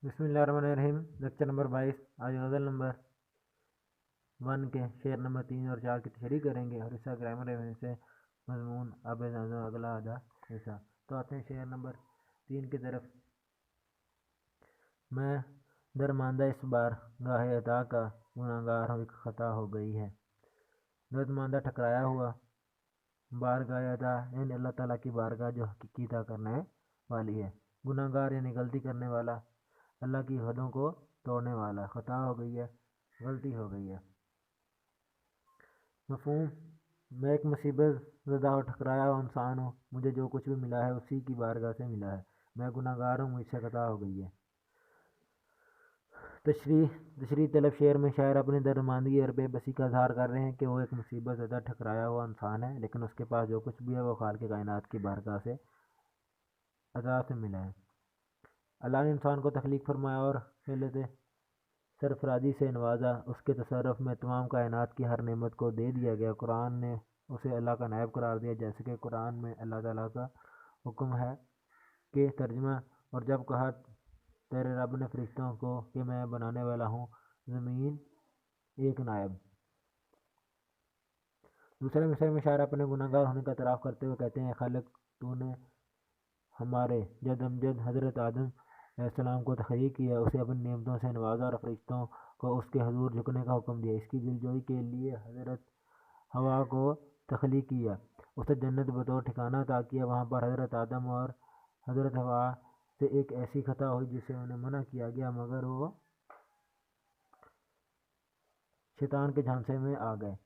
बिस्मिल्लाहिर्रहमानिर्रहीम। Lecture number 22। आज गज़ल number 1 के शेर नंबर 3 और 4 की तशरीह करेंगे और इसका ग्रामर एवं से मजमून अब अगला आधा हिस्सा। तो आते हैं शेर नंबर 3 की तरफ। मैं दरमांदा इस बार गाहे अता का गुनाहगार हूँ, एक ख़ता हो गई है। दरमांदा ठकराया हुआ, बारगाह अता यानी अल्लाह ताला की बारगाह जो हकीकी अता करने वाली है। गुनाहगार यानी गलती करने वाला, अल्लाह की हदों को तोड़ने वाला। ख़ता हो गई है, गलती हो गई है। मफ़हूम, मैं एक मुसीबत ज़दा और ठकराया हुआ इंसान हूँ। मुझे जो कुछ भी मिला है उसी की बारगाह से मिला है। मैं गुनाहगार हूँ, मुझसे ख़ता हो गई है। तशरीह तलब शेर में शायर अपनी दरमांदगी और बेबसी का इजहार कर रहे हैं कि वो एक मुसीबत ज़दा ठकराया हुआ इंसान है, लेकिन उसके पास जो कुछ भी है वो खालिक कायनात की बारगाह से अता से मिला है। अल्लाह ने इंसान को तख्लीक फरमाया और खिलत सरफराजी से नवाजा। उसके तसर्रुफ़ में तमाम कायनात की हर नेमत को दे दिया गया। कुरान ने उसे अल्लाह का नायब करार दिया, जैसे कि कुरान में अल्लाह ताला का हुक्म है कि तर्जमा, और जब कहा तेरे रब ने फरिश्तों को कि मैं बनाने वाला हूँ ज़मीन एक नायब। दूसरे मिसरे में शायर अपने गुनाहगार होने का एतराफ़ करते हुए कहते हैं, खालिक तूने हमारे जद अमजद हज़रत आदम अलैहिस्सलाम को तख्लीक किया, उसे अपनी नेमतों से नवाजा और फरिश्तों को उसके हजूर झुकने का हुक्म दिया। इसकी दिलजोई के लिए हज़रत हवा को तख्लीक किया, उसे जन्नत बतौर ठिकाना अता किया। वहाँ पर हज़रत आदम और हज़रत हवा से एक ऐसी खता हुई जिसे उन्हें मना किया गया, मगर वो शैतान के झांसे में आ गए।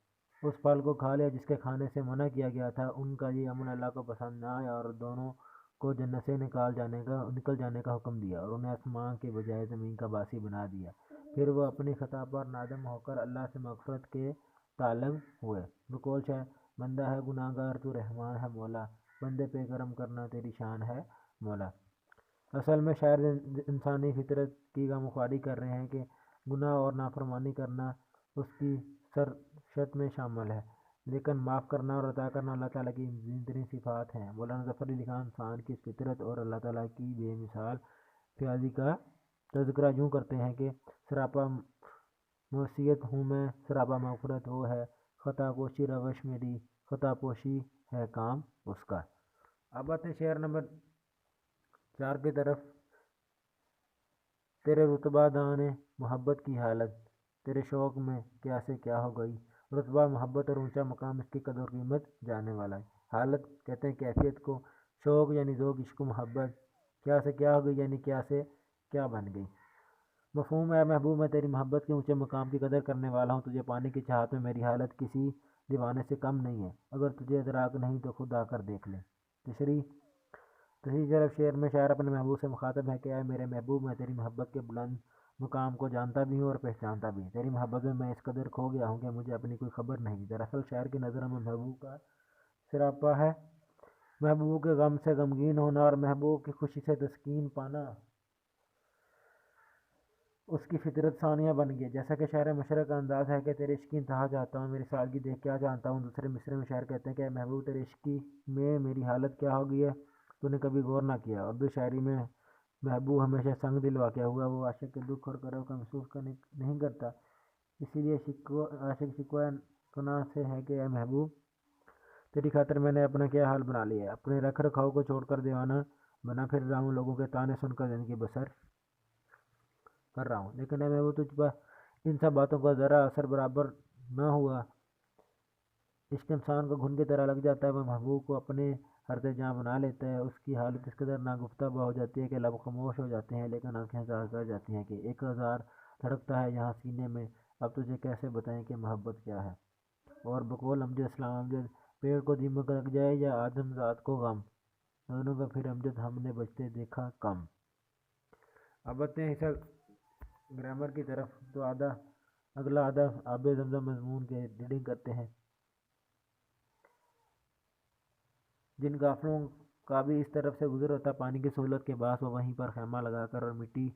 उस फल को खा लिया जिसके खाने से मना किया गया था। उनका ये अमल अल्लाह को पसंद न आया और दोनों को जन्नत से निकल जाने का हुक्म दिया और उन्हें आसमान के बजाय ज़मीन का बासी बना दिया। फिर वो अपनी खता पर नादम होकर अल्लाह से मग़फ़िरत के तालब हुए। बकौल शाह, बंदा है गुनाहगार तू रहमान है मौला, बंदे पे करम करना तेरी शान है मौला। असल में शायर इंसानी फितरत की गमख्वारी कर रहे हैं कि गुनाह और नाफरमानी करना उसकी सरशत में शामिल है, लेकिन माफ़ करना और अता करना अल्लाह ताला की बेहतरीन सिफ़ात हैं। मौलाना ज़फ़र अली खान इंसान की फितरत और अल्लाह ताला की बेमिसाल फ़याज़ी का तज़किरा यूँ करते हैं कि सरापा मसीयत हूँ मैं, सरापा मग़फ़िरत वो है, ख़ता पोशी रवश मेरी, ख़ता पोशी है काम उसका। अब आते हैं शेर नंबर 4 की तरफ। तेरे रुतबा दाने मोहब्बत की हालत, तेरे शौक़ में क्या से क्या हो गई। रुतबा मोहब्बत और ऊंचा मकाम, इसकी कदर और कीमत जानने वाला है। हालत कहते हैं कैफियत को, शौक़ यानी ज़ौक़, इश्क मोहब्बत, क्या से क्या हो गई यानी क्या से क्या बन गई। मफ़हूम है, महबूब मैं तेरी मोहब्बत के ऊंचे मकाम की कदर करने वाला हूँ। तुझे पाने की चाहत में मेरी हालत किसी दीवाने से कम नहीं है। अगर तुझे इदराक नहीं तो खुद आकर देख ले। तशरीह तरफ शेर में शायर अपने महबूब से मुखातब है कि आए मेरे महबूब, मैं तेरी मोहब्बत के बुलंद मुकाम को जानता भी हूँ और पहचानता भी। तेरी मोहब्बत में मैं इस कदर खो गया हूँ कि मुझे अपनी कोई खबर नहीं। दरअसल शायर की नज़रों में महबूब का सिरापा है, महबूब के गम से गमगीन होना और महबूब की खुशी से तस्कीन पाना उसकी फितरत सानिया बन गई। जैसा कि शायर मशरक़ का अंदाज़ है कि तेरे इश्क की इंतहा चाहता हूँ, मेरी सादगी देख क्या जानता हूँ। दूसरे मिसरे में शायर कहते हैं कि महबूब तेरे इश्क में मेरी हालत क्या हो गई है, तूने कभी गौर ना किया। उर्दू शायरी में महबूब हमेशा संग दिल वाक़या हुआ, वो आशिक के दुख और करब का महसूस नहीं करता। इसीलिए आशिक शिकवा गुनाह से है कि ए महबूब तेरी खातिर मैंने अपना क्या हाल बना लिया है। अपने रख रखाव को छोड़कर दीवाना बना फिर रहा हूँ, लोगों के ताने सुनकर ज़िंदगी बसर कर रहा हूँ। लेकिन मैं वो तुझ पर इन सब बातों का ज़रा असर बराबर न हुआ। इश्क इंसान को घुन की तरह लग जाता है, वह महबूब को अपने हरते जहाँ बना लेता है। उसकी हालत इस कदर नागुफ्ताबा हो जाती है कि लब खामोश हो जाते हैं, लेकिन आंखें ज़ाहिर कर जाती हैं कि 1000 धड़कता है यहाँ सीने में। अब तुझे कैसे बताएं कि मोहब्बत क्या है। और बकौल अमजद इस्लाम अमजद, पेड़ को दीमक लग जाए या आदम ज़ात को गम, दोनों का फिर अमजद हमने बचते देखा कम। अब आते हैं हिस्सा ग्रामर की तरफ। तो अगला आधा आबे ज़मज़म मज़मून के रीडिंग करते हैं। जिन गाफलों का भी इस तरफ से गुजर होता पानी की सहूलत के बाद, वो वहीं पर खैमा लगाकर और मिट्टी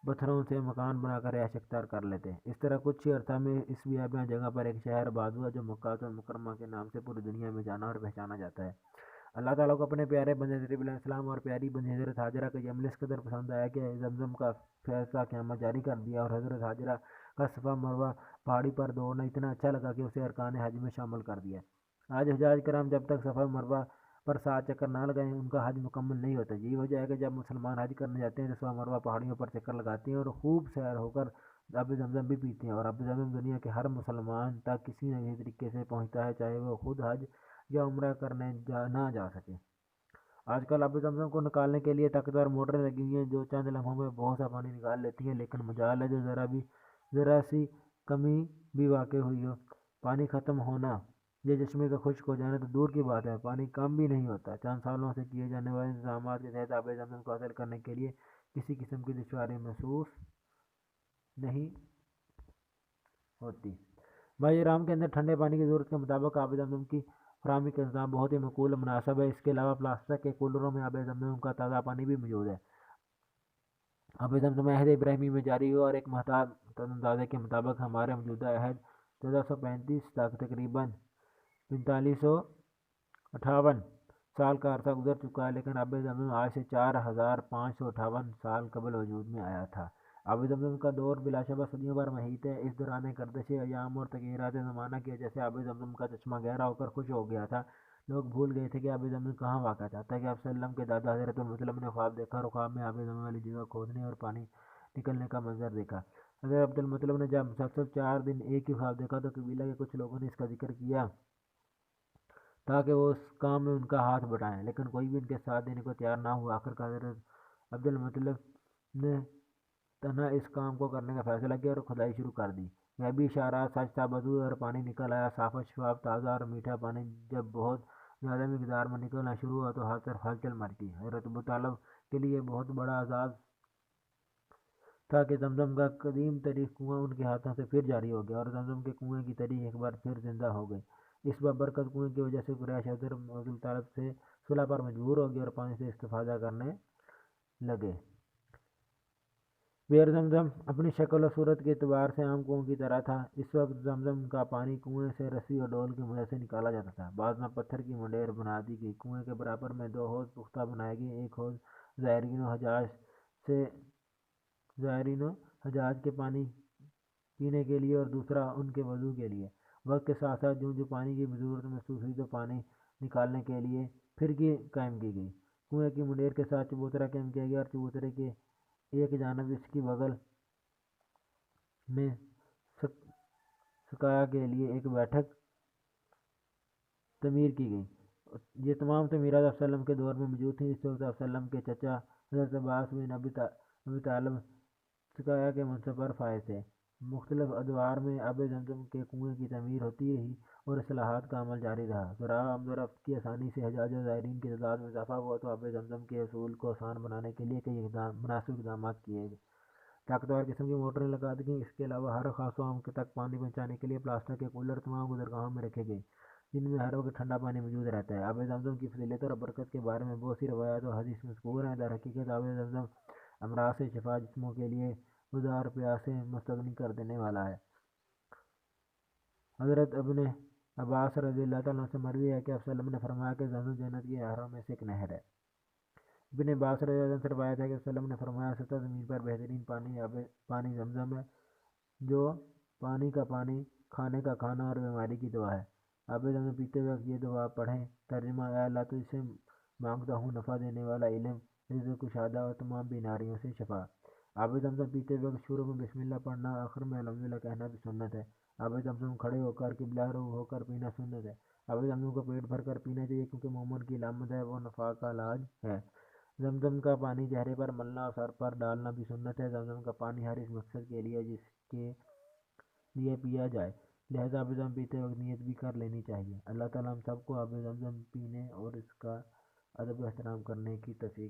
पत्थरों से मकान बनाकर ऐश अख्तियार कर लेते हैं। इस तरह कुछ ही अर्सा में इस बियाबान जगह पर एक शहर आबाद हुआ जो मक्का मुकर्रमा के नाम से पूरी दुनिया में जाना और पहचाना जाता है। اللہ ताला को अपने प्यारे बंदे हज़रत इब्राहीम अलैहिस्सलाम और प्यारी बंदी हज़रत हाजरा का ये अमल इस कदर पसंद आया कि जमजम का फैसला क़यामत जारी कर दिया, और हज़रत हाजरा का सफ़ा मरवा पहाड़ी पर दौड़ना इतना अच्छा लगा कि उसे अरकान हज में शामिल कर दिया। आज हजाज कराम जब तक सफ़ा मरवा पर 7 चक्कर ना लगाएं उनका हज मुकम्मल नहीं होता। यही वजह है कि जब मुसलमान हज करने जाते हैं तो सफ़ा मरवा पहाड़ियों पर चक्कर लगाते हैं और खूब सैर होकर आब ज़मज़म भी पीते हैं। और आब ज़मज़म दुनिया के हर मुसलमान तक किसी न किसी तरीके से पहुँचता है, चाहे वो खुद हज या उम्रा करने ना जा सके। आजकल आब ज़मज़म को निकालने के लिए ताकतवर मोटरें लगी हुई हैं जो चंद लम्हों में बहुत सा पानी निकाल लेती हैं, लेकिन मजाल है जो ज़रा सी कमी भी वाक़ हुई हो, पानी ख़त्म होना ये चश्मे का खुश्क हो जाना तो दूर की बात है, पानी कम भी नहीं होता। चंद सालों से किए जाने वाले इंतजाम के तहत आब ज़मज़म को हासिल करने के लिए किसी किस्म की दुश्वारी महसूस नहीं होती। भाई राम के अंदर ठंडे पानी की ज़रूरत के मुताबिक आब ज़मज़म की फराहमी का इंतजाम बहुत ही मकबूल मुनासब है। इसके अलावा प्लास्टिक के कूलरों में आब ज़मज़म का ताज़ा पानी भी मौजूद है। आब ज़मज़म अहद इब्राहिमी में जारी हुआ और एक महताब अंदाजे के मुताबिक हमारे मौजूदा अहद 1435 तक तकरीबन 4558 साल का अरसा गुजर चुका है, लेकिन आब ज़मज़म आज से 4558 साल कबल वजूद में आया था। आब ज़मज़म का दौर बिलाशबा सदियों पर महीत है। इस दौरान गर्दिश अयाम और तग़य्युरात ज़माना की वजह से आब ज़मज़म का चश्मा गहरा होकर खुश हो गया था। लोग भूल गए थे कि आब ज़मज़म कहाँ वाक़ था, तक आप सल्लम के दादा हज़रत अब्दुल ने ख्वाब देखा और ख्वाब में आब ज़मज़म वाली जगह खोदने और पानी निकलने का मंजर देखा। हज़रत अब्दुल ने जब मुसलसल 4 दिन एक ही ख्वाब देखा तो कबीला के कुछ लोगों ने इसका जिक्र किया ताकि वो उस काम में उनका हाथ बटाएं, लेकिन कोई भी उनके साथ देने को तैयार ना हुआ। आखिरकार हज़रत अब्दुल ने तन्हा इस काम को करने का फैसला किया और खुदाई शुरू कर दी। यह भी इशारा सच था, वजूद और पानी निकल आया, साफ शफाफ ताज़ा और मीठा पानी जब बहुत ज़्यादा मिकदार में निकलना शुरू हुआ तो हर तरफ हलचल मच गई। हज़रत अबू तालिब के लिए बहुत बड़ा आज़ाद था कि ज़मज़म का कदीम तरीन कुआं उनके हाथों से फिर जारी हो गया और ज़मज़म के कुएं की तरीख एक बार फिर जिंदा हो गई। इस बाबरकत कुएं की वजह से कुरैश हज़रत अबू तालिब से सुलह पर मजबूर हो गए और पानी से इस्तिफ़ादा करने लगे। बियर ज़मज़म अपनी शक्ल और सूरत के एतबार से आम कुओं की तरह था। इस वक्त ज़मज़म का पानी कुएं से रस्सी और डोल की मदद से निकाला जाता था। बाद में पत्थर की मुंडेर बना दी गई। कुएं के बराबर में 2 हौज़ पुख्ता बनाए गए, एक हौज़ ज़ायरीन हजाज के पानी पीने के लिए और दूसरा उनके वज़ू के लिए। वक्त के साथ साथ जो पानी की ज़रूरत महसूस हुई तो पानी निकालने के लिए फिरकी कायम की गई। कुएं की मुंडेर के साथ चबूतरा कायम किया गया और चबूतरे के एक जानब इसकी बगल में सकाया के लिए एक बैठक तमीर की गई। ये तमाम तमीरात आप सल्लम के दौर में मौजूद थी। इस वक्त आप सल्लम के चचा हज़रत अब्बास बिन अबी तालिब सकाया के मनसब पर फायज थे। मुख्तलिफ अदवार में आब ज़मज़म के कुएं की तमीर होती रही और इस्लाहात का अमल जारी रहा। ज़राअ आमदोरफ्त की आसानी से हजाज और ज़ायरीन की तादाद में इजाफा हुआ तो आब ज़मज़म के हसूल को आसान बनाने के लिए कई मुनासिब इक़दाम किए गए। ताकतवर किस्म की मोटरें लगा दी गईं। इसके अलावा हर ख़ास आम तक पानी पहुँचाने के लिए प्लास्टिक के कूलर तमाम गुज़रगाहों में रखे गए, जिनमें हर वक्त ठंडा पानी मौजूद रहता है। आब ज़मज़म की फजीलत और बरकत के बारे में बहुत सी रवायत और हदीस मज़कूर हैं। दरहकीकत आब ज़मज़म अमराज़ से शिफा, जिस्मों के लिए गुज़ार, प्यास से मुस्तगनी कर देने वाला है। हज़रत इब्न अब्बास रज़ियल्लाहु तआला अन्हु से मरवी है कि आप सल्लम ने फरमाया कि ज़मज़म जन्नत की नहरों में से एक नहर है। इब्न अब्बास रज़ियल्लाहु अन्हु से रवायत है कि सल्लम ने फरमाया सतह ज़मीन पर बेहतरीन पानी ज़मज़म है, जो पानी का पानी, खाने का खाना और बीमारी की दवा है। आब ज़मज़म पीते वक्त ये दुआ पढ़ें। तर्जुमा, ऐ अल्लाह तुझसे मांगता हूँ नफ़ा देने वाला इल्म, रिज़्क़ कुशादा और तमाम बीमारियों से शफा। आब ज़मज़म पीते वक्त शुरू में बिस्मिल्लाह पढ़ना, आखिर में अल्हम्दुलिल्लाह कहना भी सुन्नत है। आब ज़मज़म खड़े होकर किबला रू होकर पीना सुन्नत है। आब ज़मज़म को पेट भर कर पीना चाहिए क्योंकि मोमिन की अलामत है, वो नफ़ा का इलाज है। ज़मज़म का पानी चेहरे पर मलना और सर पर डालना भी सुन्नत है। ज़मज़म का पानी हर इस मकसद के लिए जिसके लिए पिया जाए, लिहाजा आब ज़मज़म पीते वक्त नियत भी कर लेनी चाहिए। अल्लाह ताला हम सबको आब ज़मज़म पीने और इसका अदब एहतराम करने की तौफीक